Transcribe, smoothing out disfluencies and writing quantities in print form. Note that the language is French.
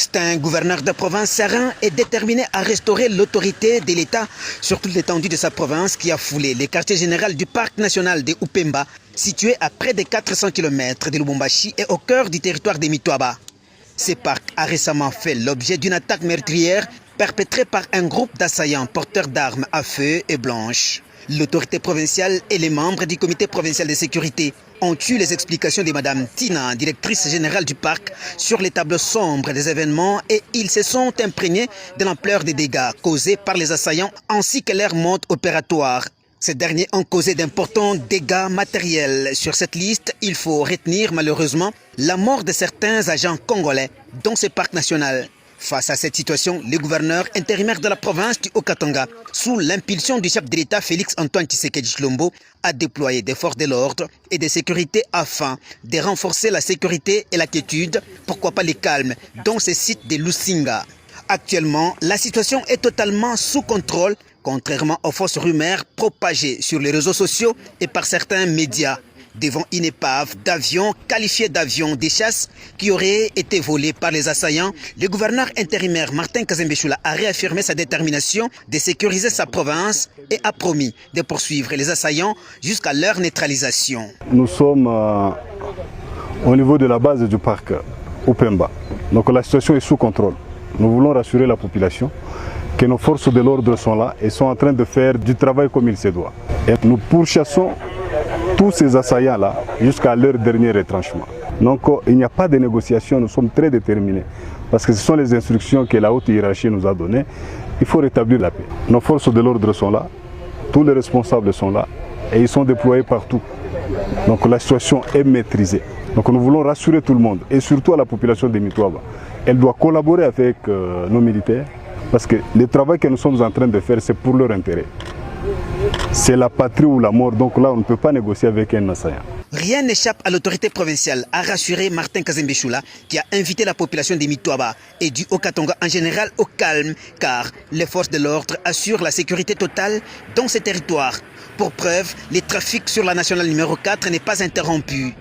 Augustin, gouverneur de province serein, est déterminé à restaurer l'autorité de l'État sur toute l'étendue de sa province qui a foulé les quartiers généraux du parc national de Upemba, situé à près de 400 km de Lubumbashi et au cœur du territoire de Mitwaba. Ce parc a récemment fait l'objet d'une attaque meurtrière perpétrée par un groupe d'assaillants porteurs d'armes à feu et blanches. L'autorité provinciale et les membres du comité provincial de sécurité ont eu les explications de Mme Tina, directrice générale du parc, sur les tableaux sombres des événements et ils se sont imprégnés de l'ampleur des dégâts causés par les assaillants ainsi que leur mode opératoire. Ces derniers ont causé d'importants dégâts matériels. Sur cette liste, il faut retenir malheureusement la mort de certains agents congolais dans ce parc national. Face à cette situation, le gouverneur intérimaire de la province du Haut-Katanga, sous l'impulsion du chef de l'État Félix-Antoine Tshisekedi Tshilombo, a déployé des forces de l'ordre et de sécurité afin de renforcer la sécurité et la quiétude, pourquoi pas le calme, dans ces sites de Lusinga. Actuellement, la situation est totalement sous contrôle, contrairement aux fausses rumeurs propagées sur les réseaux sociaux et par certains médias. Devant une épave d'avions qualifiés d'avions de chasse qui auraient été volés par les assaillants, le gouverneur intérimaire Martin Kazembe Choula a réaffirmé sa détermination de sécuriser sa province et a promis de poursuivre les assaillants jusqu'à leur neutralisation. Nous sommes au niveau de la base du parc Upemba. Donc la situation est sous contrôle. Nous voulons rassurer la population que nos forces de l'ordre sont là et sont en train de faire du travail comme il se doit. Et nous pourchassons tous ces assaillants-là jusqu'à leur dernier retranchement. Donc il n'y a pas de négociation, nous sommes très déterminés. Parce que ce sont les instructions que la haute hiérarchie nous a données. Il faut rétablir la paix. Nos forces de l'ordre sont là, tous les responsables sont là et ils sont déployés partout. Donc la situation est maîtrisée. Donc nous voulons rassurer tout le monde et surtout à la population de Mitwaba. Elle doit collaborer avec nos militaires parce que le travail que nous sommes en train de faire, c'est pour leur intérêt. C'est la patrie ou la mort, donc là on ne peut pas négocier avec un assaillant. Rien n'échappe à l'autorité provinciale, a rassuré Martin Kazembe Choula, qui a invité la population de Mitwaba et du Haut-Katanga en général au calme, car les forces de l'ordre assurent la sécurité totale dans ces territoires. Pour preuve, le trafic sur la nationale numéro 4 n'est pas interrompu.